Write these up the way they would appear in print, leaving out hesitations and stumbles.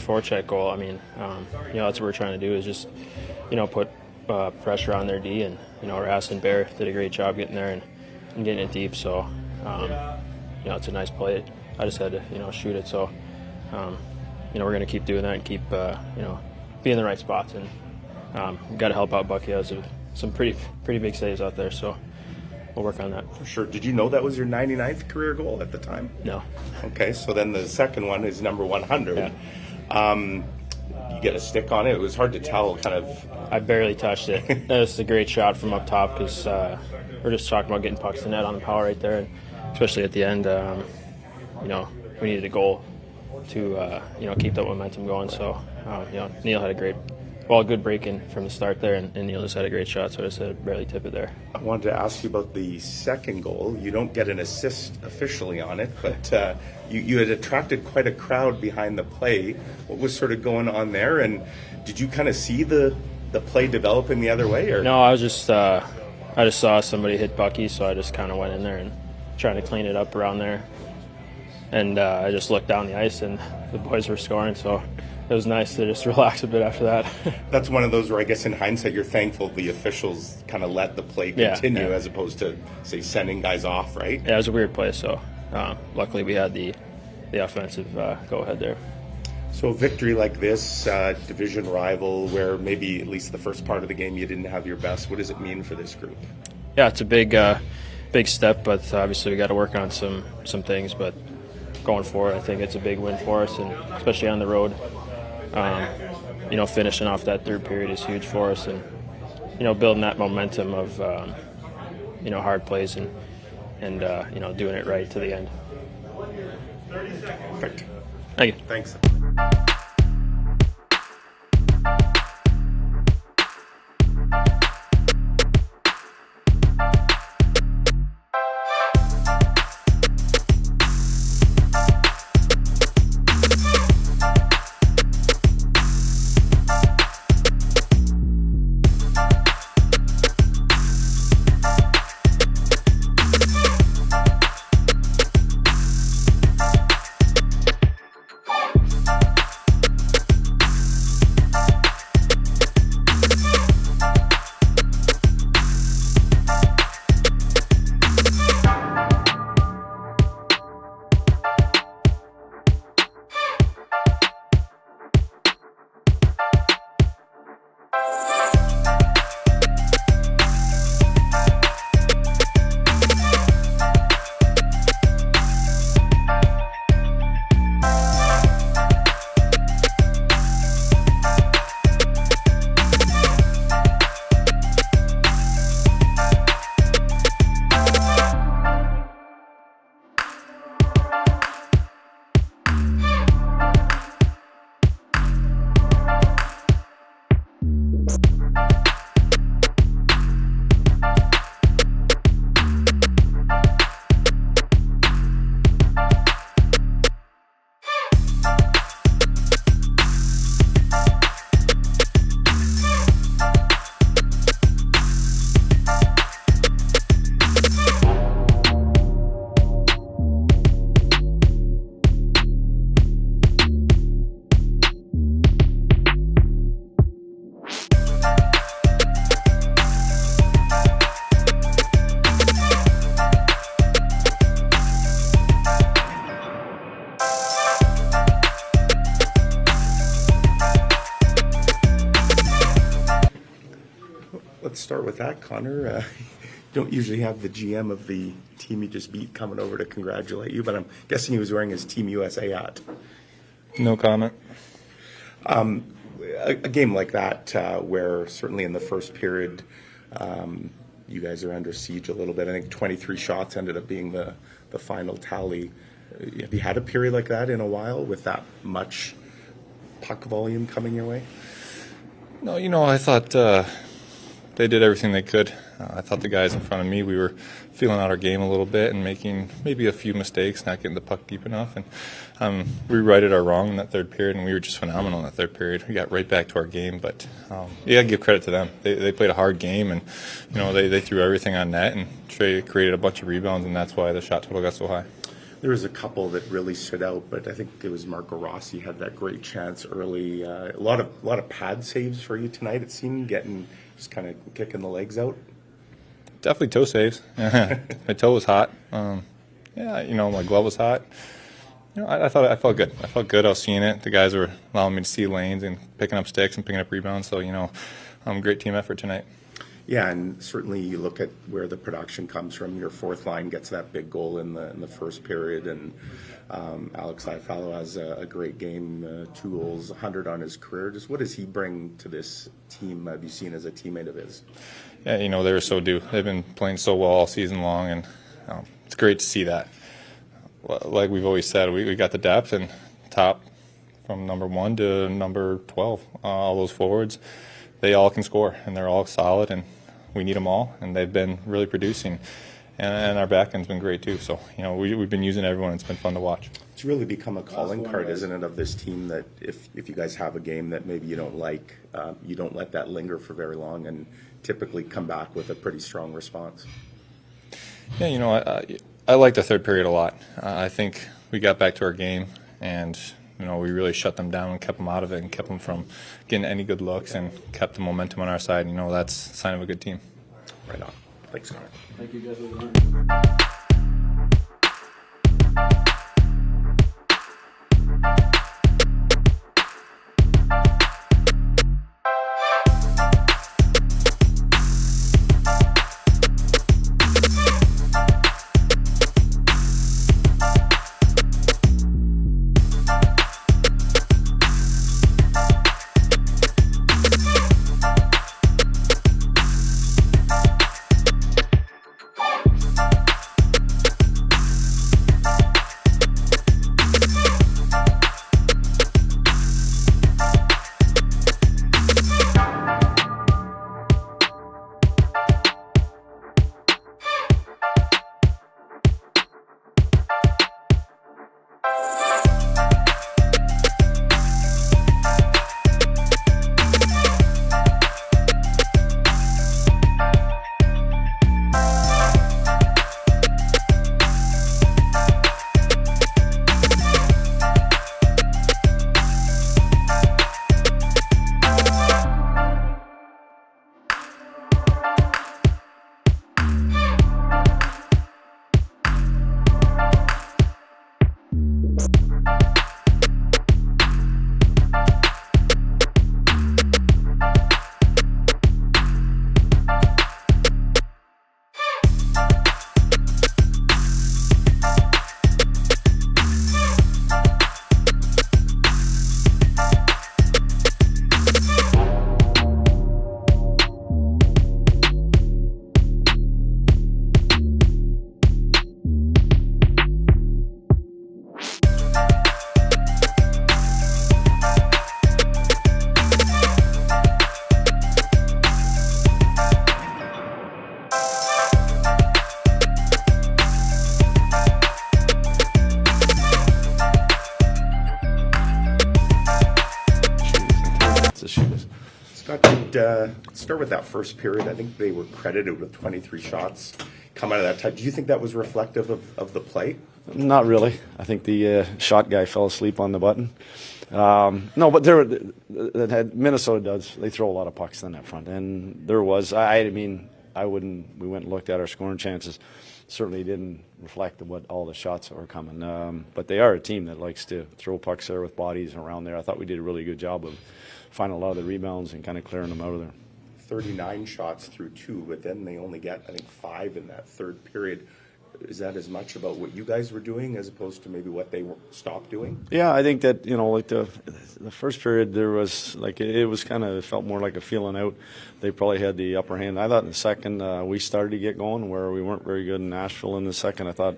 forecheck goal, I mean, that's what we're trying to do is just, put pressure on their D, and Rass and Bear did a great job getting there and getting it deep. So, it's a nice play. I just had to, shoot it. So, we're going to keep doing that and keep, be in the right spots. And got to help out Bucky. Has some pretty big saves out there. So we'll work on that. For sure. Did you know that was your 99th career goal at the time? No. Okay, so then the second one is number 100. Yeah. You get a stick on it. It was hard to tell, kind of. I barely touched it. That was a great shot from up top because we're just talking about getting pucks to net on the power right there, and especially at the end, we needed a goal to keep that momentum going. So Neil had a good break in from the start there, and Neil just had a great shot, so I just had to barely tip it there. I wanted to ask you about the second goal. You don't get an assist officially on it, but you had attracted quite a crowd behind the play. What was sort of going on there, and did you kind of see the play developing the other way? Or? No, I just saw somebody hit Bucky, so I just kind of went in there and trying to clean it up around there. And I just looked down the ice, and the boys were scoring, so it was nice to just relax a bit after that. That's one of those where I guess in hindsight you're thankful the officials kind of let the play continue as opposed to, say, sending guys off, right? Yeah, it was a weird play, so luckily we had the offensive go-ahead there. So a victory like this, division rival, where maybe at least the first part of the game you didn't have your best, what does it mean for this group? Yeah, it's a big step, but obviously we got to work on some things, but going forward I think it's a big win for us, and especially on the road. Finishing off that third period is huge for us, and building that momentum of hard plays and doing it right to the end. Perfect. Thank you. Thanks. Let's start with that, Connor. Don't usually have the GM of the team you just beat coming over to congratulate you, but I'm guessing he was wearing his Team USA hat. No comment. A game like that, where certainly in the first period, you guys are under siege a little bit. I think 23 shots ended up being the final tally. Have you had a period like that in a while with that much puck volume coming your way? No, I thought they did everything they could. I thought the guys in front of me, we were feeling out our game a little bit and making maybe a few mistakes, not getting the puck deep enough. And we righted our wrong in that third period, and we were just phenomenal in that third period. We got right back to our game, but you got to give credit to them. They played a hard game, and they threw everything on net and created a bunch of rebounds, and that's why the shot total got so high. There was a couple that really stood out, but I think it was Marco Rossi had that great chance early. A lot of pad saves for you tonight. It seemed just kind of kicking the legs out. Definitely toe saves. My toe was hot. My glove was hot. I thought I felt good. I felt good. I was seeing it. The guys were allowing me to see lanes and picking up sticks and picking up rebounds. So great team effort tonight. Yeah, and certainly you look at where the production comes from. Your fourth line gets that big goal in the first period, and Alex Iafallo has a great game, 2 goals, 100 on his career. Just what does he bring to this team? Have you seen as a teammate of his? Yeah, they were so due. They've been playing so well all season long, and it's great to see that. Like we've always said, we got the depth and top from number 1 to number 12. All those forwards, they all can score, and they're all solid, and we need them all, and they've been really producing. And our back end's been great too. So, we've been using everyone. It's been fun to watch. It's really become a calling card, isn't it, of this team that if you guys have a game that maybe you don't like, you don't let that linger for very long and typically come back with a pretty strong response. Yeah, I like the third period a lot. I think we got back to our game, and we really shut them down and kept them out of it and kept them from getting any good looks and kept the momentum on our side. That's a sign of a good team. Right on. Thanks, Connor. Thank you guys. Scott, start with that first period. I think they were credited with 23 shots come out of that time. Do you think that was reflective of the play? Not really. I think the shot guy fell asleep on the button. No, but Minnesota does. They throw a lot of pucks in that front, and there was. We went and looked at our scoring chances. Certainly didn't reflect what all the shots that were coming. But they are a team that likes to throw pucks there with bodies around there. I thought we did a really good job of finding a lot of the rebounds and kind of clearing them out of there. 39 shots through 2, but then they only get, I think, 5 in that third period. Is that as much about what you guys were doing as opposed to maybe what they stopped doing? Yeah, I think that, like the first period, there was it was kind of felt more like a feeling out. They probably had the upper hand. I thought in the second we started to get going where we weren't very good in Nashville in the second. I thought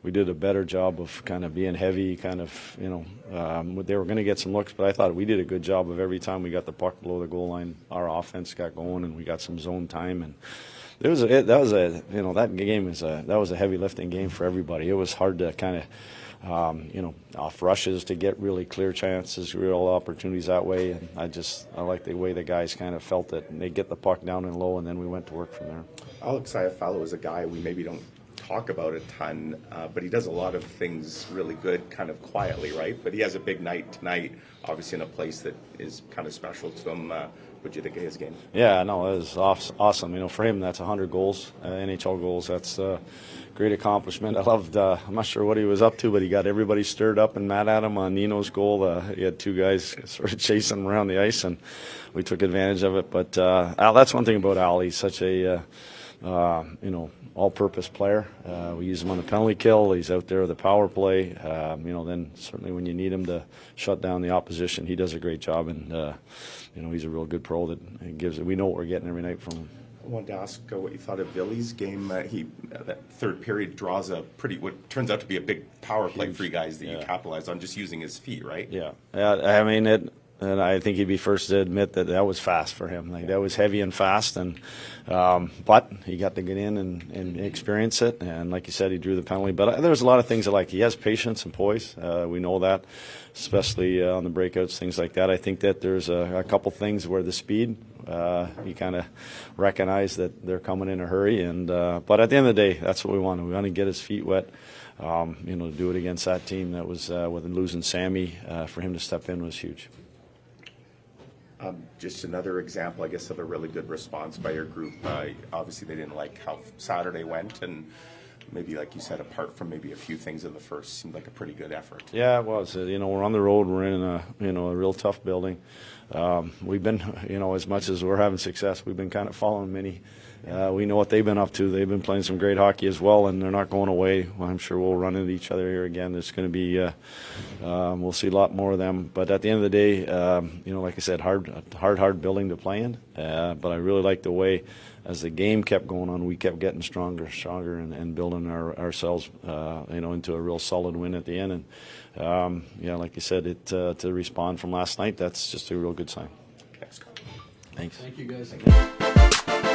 we did a better job of kind of being heavy, they were going to get some looks, but I thought we did a good job of every time we got the puck below the goal line, our offense got going and we got some zone time and. That game was a heavy lifting game for everybody. It was hard to kind of, off rushes to get really clear chances, real opportunities that way. And I like the way the guys kind of felt it. And they get the puck down and low, and then we went to work from there. Alex Iafallo is a guy we maybe don't talk about a ton, but he does a lot of things really good, kind of quietly, right? But he has a big night tonight, obviously in a place that is kind of special to him. What do you think of his game? Yeah, no, it was awesome. You know, for him, that's 100 goals, NHL goals. That's a great accomplishment. I loved, I'm not sure what he was up to, but he got everybody stirred up and mad at him on Nino's goal. He had two guys sort of chasing him around the ice, and we took advantage of it. But Al, that's one thing about Al. He's such a, all-purpose player. We use him on the penalty kill. He's out there with the power play. Then certainly when you need him to shut down the opposition, he does a great job. And he's a real good pro that gives it. We know what we're getting every night from him. I wanted to ask what you thought of Villy's game. That third period draws what turns out to be a big power play for you guys that you capitalized on just using his feet, right? Yeah. I mean, and I think he'd be first to admit that was fast for him. Like, that was heavy and fast, and but he got to get in and experience it. And like you said, he drew the penalty. But there's a lot of things I like. He has patience and poise. We know that, especially on the breakouts, things like that. I think that there's a couple things where the speed, you kind of recognize that they're coming in a hurry. And but at the end of the day, that's what we want. We want to get his feet wet. To do it against that team that was with losing Sammy, for him to step in was huge. Just another example, I guess, of a really good response by your group. Obviously, they didn't like how Saturday went, and maybe, like you said, apart from maybe a few things in the first, seemed like a pretty good effort. Yeah, it was. We're on the road. We're in a real tough building. We've been, as much as we're having success, we've been kind of following many. We know what they've been up to. They've been playing some great hockey as well, and they're not going away. Well, I'm sure we'll run into each other here again. It's going to be, we'll see a lot more of them. But at the end of the day, like I said, hard building to play in. But I really like the way, as the game kept going on, we kept getting stronger, and building ourselves, into a real solid win at the end. And like you said, to respond from last night, that's just a real good sign. Thanks, Scott. Thanks. Thank you, guys.